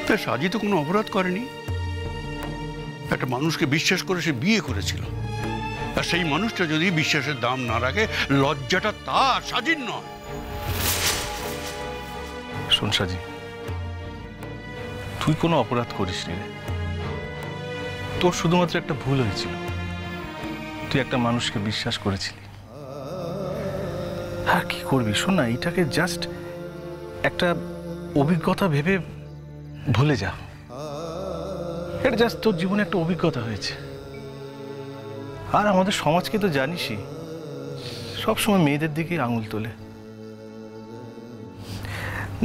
তাই সাজি তো কোনো অপরাধ করেনি। একটা মানুষকে বিশ্বাস করে সে বিয়ে করেছিল, আর সেই মানুষটা যদি বিশ্বাসের দাম না রাখে, লজ্জাটা তার, সাজির নয়। শোন সাজি, তুই কোনো অপরাধ করিস নি রে। তোর শুধুমাত্র একটা ভুল হয়েছিল, তুই একটা মানুষকে বিশ্বাস করেছিলি। আর কি করবি, শোন না, এটাকে জাস্ট একটা অভিজ্ঞতা ভেবে ভুলে যা। এটা জাস্ট তোর জীবনে একটা অভিজ্ঞতা হয়েছে। আর আমাদের সমাজকে তো জানিসই, সবসময় মেয়েদের দিকে আঙুল তোলে।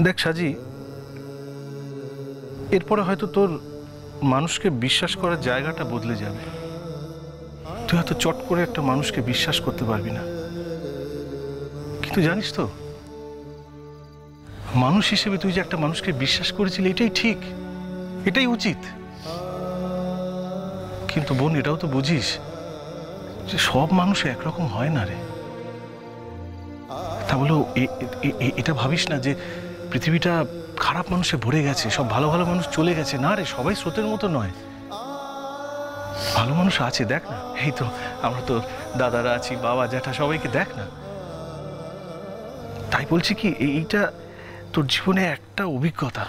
দেখ সাজি, এরপরে হয়তো তোর মানুষকে বিশ্বাস করার জায়গাটা বদলে যাবে। তুই হয়তো চট করে একটা মানুষকে বিশ্বাস করতে পারবি না, কিন্তু জানিস তো, মানুষ হিসেবে তুই যে একটা মানুষকে বিশ্বাস করেছিলি, এটাই ঠিক, এটাই উচিত। কিন্তু বোন, এটাও তো বুঝিস যে সব মানুষ একরকম হয় না রে। তা বলেও এটা ভাবিস না যে পৃথিবীটা খারাপ মানুষে ভরে গেছে, সব ভালো ভালো মানুষ চলে গেছে। না রে, সবাই স্রোতের মতো নয়, ভালো মানুষ আছে। দেখ না, এই তো আমরা তো দাদারা আছি, বাবা জ্যাঠা, সবাইকে দেখ না। তাই বলছি কি, এইটা তোর জীবনে একটা অভিজ্ঞতা,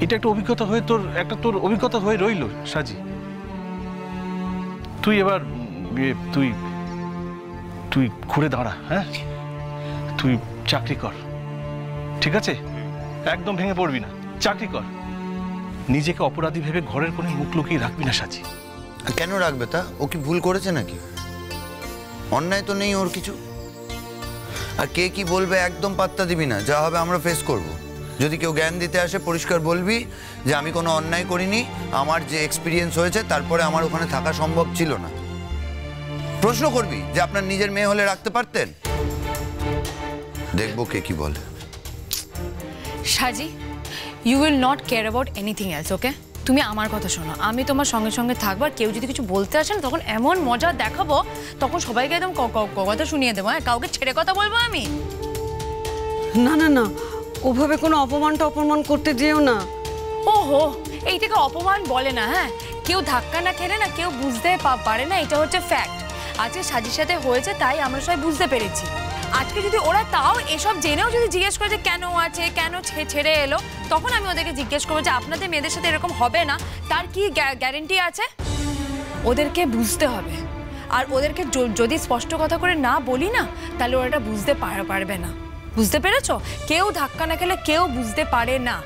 এটা একটা অভিজ্ঞতা হয়ে তোর অভিজ্ঞতা হয়ে রইল সাজি। তুই এবার তুই ঘুরে দাঁড়া। হ্যাঁ, তুই চাকরি কর, ঠিক আছে? একদম ভেঙে পড়বি না, চাকরি কর। নিজেকে অপরাধী ভেবে ঘরের কোণে মুখ লুকিয়ে রাখবি না সাজি। কেন রাখবে তা? ও কি ভুল করেছে নাকি? অন্যায় তো নেই ওর কিছু। আর কে কি বলবে একদম পাত্তা দিবি না, যা হবে আমরা ফেস করব। যদি কেউ জ্ঞান দিতে আসে, পরিষ্কার বলবি যে আমি কোনো অন্যায় করিনি, আমার যে এক্সপিরিয়েন্স হয়েছে তারপরে আমার ওখানে থাকা সম্ভব ছিল না। প্রশ্ন করবি যে আপনার নিজের মেয়ে হলে রাখতে পারতেন। দেখবো কে কি বলে। Saji, you will not care about anything else, okay? তুমি আমার কথা শোনো, আমি তোমার সঙ্গে সঙ্গে থাকবো। আর কেউ যদি কিছু বলতে আসেন, তখন এমন মজা দেখাবো, তখন সবাইকে একদম কথা শুনিয়ে দেবো। হ্যাঁ, কাউকে ছেড়ে কথা বলবো আমি? না না না, ওভাবে কোনো অপমান করতে যেও না। ওহো, এইটাকে অপমান বলে না। হ্যাঁ, কেউ ধাক্কা না খেলে না কেউ বুঝতে পারে না, এটা হচ্ছে ফ্যাক্ট। আজকে সাজির সাথে হয়েছে তাই আমরা সবাই বুঝতে পেরেছি। আজকে যদি ওরা তাও এসব জেনেও যদি জিজ্ঞেস করে যে কেন আছে, কেন ছেড়ে এলো, তখন আমি ওদেরকে জিজ্ঞেস করবো যে আপনাদের মেয়েদের সাথে এরকম হবে না, তার কি গ্যারেন্টি আছে? ওদেরকে বুঝতে হবে। আর ওদেরকে যদি স্পষ্ট কথা করে না বলি না, তাহলে ওরা এটা বুঝতে পারবে না। বুঝতে পেরেছো? কেউ ধাক্কা না খেলে কেউ বুঝতে পারে না।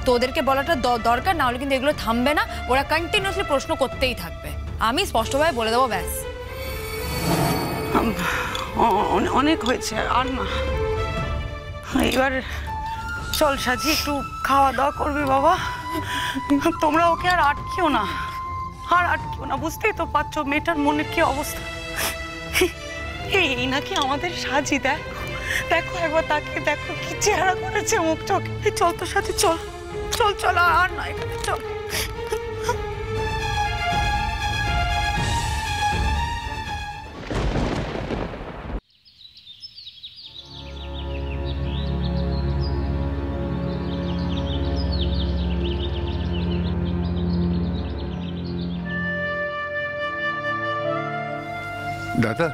তো ওদেরকে বলাটা দরকার, না হলে কিন্তু এগুলো থামবে না, ওরা কন্টিনিউয়াসলি প্রশ্ন করতেই থাকবে। আমি স্পষ্টভাবে বলে দেবো, ব্যাস। অনেক হয়েছে, আর না। এবার চল সাজি, একটু খাওয়া দাওয়া করবি বাবা। তোমরা ওকে আর আটকিও না, বুঝতেই তো পারছো মেয়েটার মনের কি অবস্থা। এই নাকি আমাদের সাজি, দেখো একবার তাকে দেখো, কি চেহারা করেছে মুখ চোখে। চল তো সাজি, চল চল চল, আর না এখানে চল। দাদা,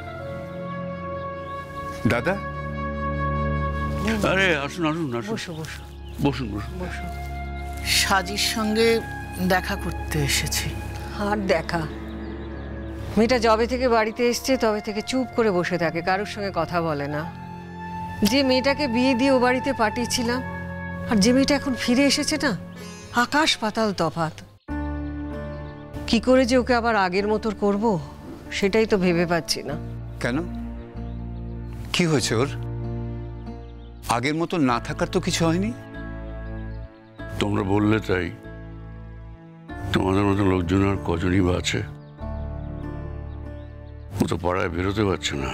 দাদা, আরে আসুন আসুন আসুন, বসুন বসুন বসুন। সাজির সঙ্গে দেখা করতে এসেছি। আর দেখা, মেয়েটা যবে থেকে বাড়িতে এসছে তবে থেকে চুপ করে বসে থাকে, কারোর সঙ্গে কথা বলে না। যে মেয়েটাকে বিয়ে দিয়ে ও বাড়িতে পাঠিয়েছিলাম, আর যে মেয়েটা এখন ফিরে এসেছে না, আকাশ পাতাল তফাৎ। কি করে যে ওকে আবার আগের মতো করব, সেটাই তো ভেবে পাচ্ছি না। কেন, কি হয়েছে ওর? আগের মতো না থাকার তো কিছু হয়নি। তোমরা বললে তাই। তোমাদের মতো লোকজন আর কজনই বা আছে? ও তো পাড়ায় বেরোতে পারছে না।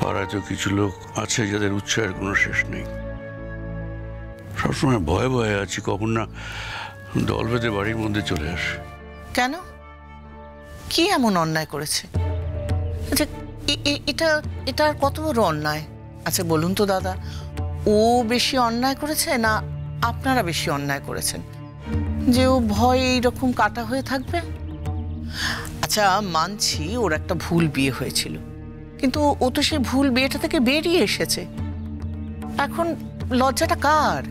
পাড়ায় তো কিছু লোক আছে যাদের উৎসাহের কোনো শেষ নেই। সবসময় ভয়ে ভয়ে আছি কখন না দল বেঁধে বাড়ির মধ্যে চলে আসে। কেন, কি এমন অন্যায় করেছে? আচ্ছা, এটা আর কত বড় অন্যায়? আচ্ছা বলুন তো দাদা, ও ও বেশি অন্যায় করেছে না আপনারা বেশি অন্যায় করেছেন যে ও ভয় এইরকম কাটা হয়ে থাকবে? আচ্ছা, মানছি ওর একটা ভুল বিয়ে হয়েছিল, কিন্তু ও তো সেই ভুল বিয়েটা থেকে বেরিয়ে এসেছে। এখন লজ্জাটা কার?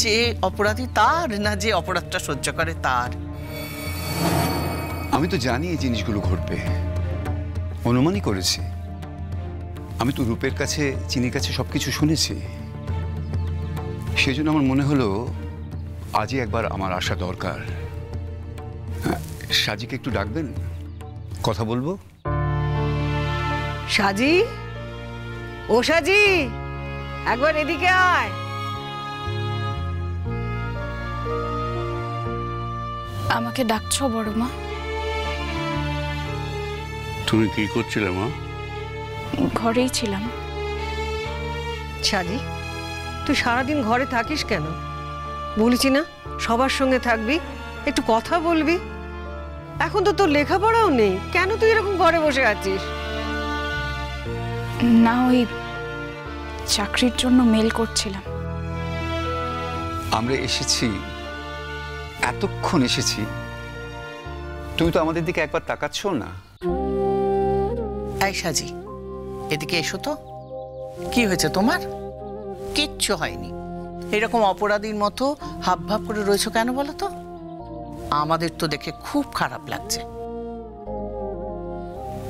যে অপরাধী তার, না যে অপরাধটা সহ্য করে তার? আমি তো জানি এই জিনিসগুলো ঘটবে, অনুমানই করেছি। আমি তো রূপের কাছে, চিনির কাছে সবকিছু শুনেছি। সেই জন্য আমার মনে হলো আজই একবার আমার আসা দরকার। সাজিকে একটু ডাকবেন, কথা বলবো। সাজি, ও সাজি, একবার এদিকে আয়। আমাকে ডাকছো বড় মা? তুমি কি করছিলে মা? ঘরেই ছিলাম। সাজি, তুই সারাদিন ঘরে থাকিস কেন? বলেছি না সবার সঙ্গে থাকবি, একটু কথা বলবি। এখন তো তোর লেখাপড়াও নেই, কেন তুই এরকম ঘরে বসে আছিস? না, ওই চাকরির জন্য মেল করছিলাম। আমরা এসেছি, এতক্ষণ এসেছি, তুমি তো আমাদের দিকে একবার তাকাচ্ছ না। এই সাজি, এদিকে এসো তো। কি হয়েছে তোমার? কিচ্ছু হয়নি। এরকম অপরাধীর মতো হাব ভাব করে রয়েছো কেন বলো তো? আমাদের তো দেখে খুব খারাপ লাগছে।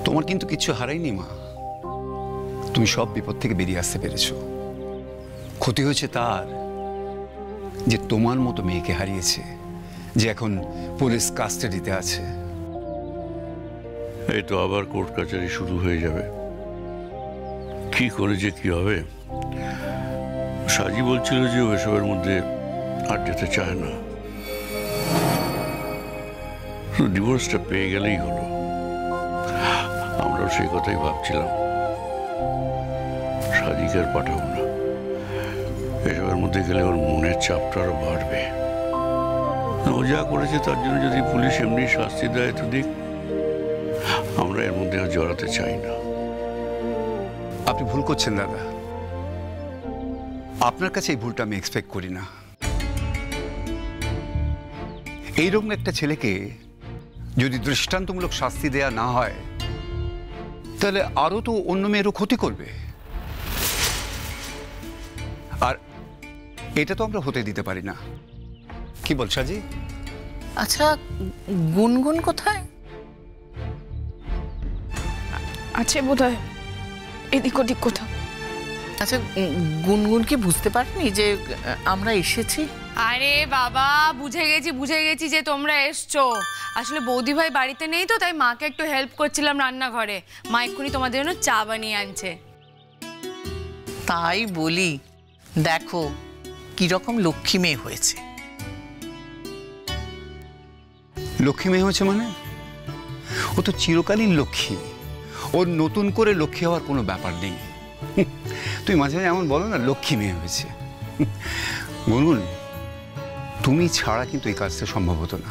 তোমার কিন্তু কিচ্ছু হারায়নি মা, তুমি সব বিপদ থেকে বেরিয়ে আসতে পেরেছো। ক্ষতি হয়েছে তার, যে তোমার মতো মেয়েকে হারিয়েছে, যে এখন পুলিশ কাস্টাডিতে আছে। এই তো আবার কোর্ট কাচারি শুরু হয়ে যাবে, কি করে যে কি হবে। সাজি বলছিল যে ও এসবের মধ্যে আর যেতে চায় না, ডিভোর্সটা পেয়ে গেলেই হলো। আমরাও সেই কথাই ভাবছিলাম, সাজিকে আর পাঠাবো না। এসবের মধ্যে গেলে ওর মনের চাপটা আরো বাড়বে। ও যা করেছে তার জন্য যদি পুলিশ এমনি শাস্তি দেয় তো দিক, আমরা এর মধ্যে আর জড়াতে চাই না। আপনি ভুল করছেন দাদা, আপনার কাছে এই ভুলটা আমি এক্সপেক্ট করি না। এইরকম একটা ছেলেকে যদি দৃষ্টান্তমূলক শাস্তি দেয়া না হয়, তাহলে আরো তো অন্য মেয়েরও ক্ষতি করবে, আর এটা তো আমরা হতে দিতে পারি না। কি বল সাজি? আচ্ছা, গুনগুন কোথায়? আছে বোধহয় এদিক ওদিক কোথাও। আচ্ছা, গুনগুন কি বুঝতে পারেনি যে আমরা এসেছি? আরে বাবা, বুঝে গেছি যে তোমরা এসছো। আসলে বৌদি ভাই বাড়িতে নেই তো, তাই মাকে একটু হেল্প করছিলাম রান্নাঘরে। মা এক্ষুনি তোমাদের জন্য চা বানিয়ে আনছে। তাই বলি, দেখো কিরকম লক্ষ্মী মেয়ে হয়েছে। লক্ষ্মী মেয়ে হয়েছে মানে? ও তো চিরকালীন লক্ষ্মী, ওর নতুন করে লক্ষ্মী হওয়ার কোনো ব্যাপার নেই। তুই মাঝে মাঝে এমন বলো না লক্ষ্মী মেয়ে হয়েছে। গুনগুন, তুমি ছাড়া কিন্তু এই কাজটা সম্ভব হতো না।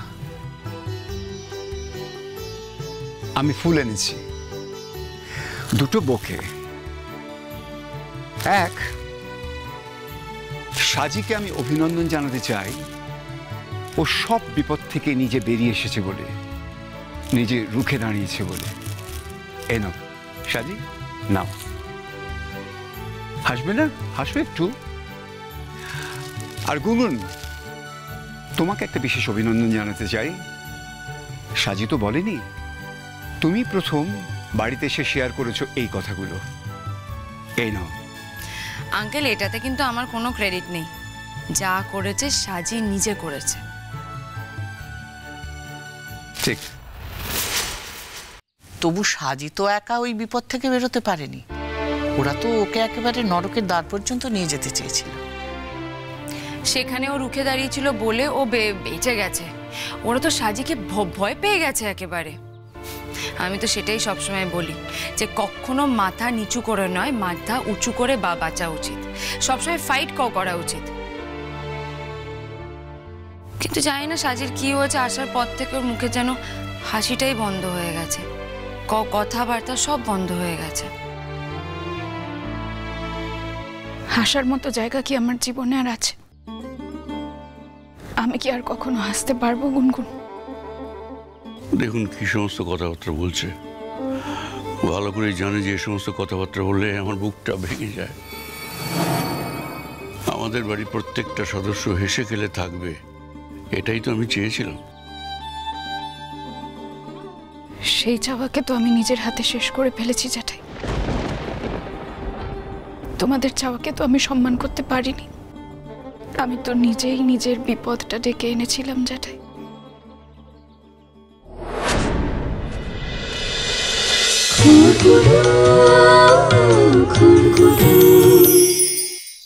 আমি ফুল এনেছি, দুটো বোকে। এক, সাজিকে আমি অভিনন্দন জানাতে চাই, ও সব বিপদ থেকে নিজে বেরিয়ে এসেছে বলে, নিজে রুখে দাঁড়িয়েছে বলে। এ নাও সাজি, নাও। হাসবে না? হাসবে একটু। আর গুনগুন, তোমাকে একটা বিশেষ অভিনন্দন জানাতে চাই। সাজি তো বলেনি, তুমি প্রথম বাড়িতে এসে শেয়ার করেছো এই কথাগুলো। এই নাও। আঙ্কেল, এটাতে কিন্তু আমার কোনো ক্রেডিট নেই। যা করেছে সাজি নিজে করেছে। ঠিক। তবু সাজি তো একা ওই বিপদ থেকে বেরোতে পারেনি। ওরা তো ওকে একেবারে নরকের দ্বার পর্যন্ত নিয়ে যেতে চেয়েছিল। সেখানে ও রুখে দাঁড়িয়েছিল বলে ও বেঁচে গেছে। ওরা তো সাজিকে ভয় পেয়ে গেছে একেবারে। আমি তো সেটাই সবসময় বলি যে কখনো মাথা নিচু করে নয়, মাথা উঁচু করে বাঁচা উচিত। সবসময় ফাইট করা উচিত। কিন্তু জানি না সাজির কি হয়েছে, আসার পর থেকে ওর মুখে যেন হাসিটাই বন্ধ হয়ে গেছে, কথাবার্তা সব বন্ধ হয়ে গেছে। হাসার মতো জায়গা কি আমার জীবনে আর আছে? আমি কি আর কখনো হাসতে পারবো গুনগুন? দেখুন কি সমস্ত কথাবার্তা বলছে, ভালো করে জানে যে এই সমস্ত কথাবার্তা বললে আমার বুকটা ভেঙে যায়। আমাদের বাড়ির প্রত্যেকটা সদস্য হেসে খেলে থাকবে, এটাই তো আমি চেয়েছিলাম। সেই চাওয়াকে তো আমি নিজের হাতে শেষ করে ফেলেছি জ্যাঠাই। তোমাদের চাওয়াকে তো আমি সম্মান করতে পারিনি। আমি তো নিজেই নিজের বিপদটা ডেকে এনেছিলাম জ্যাঠাই। খুরকুরু খুরকুরু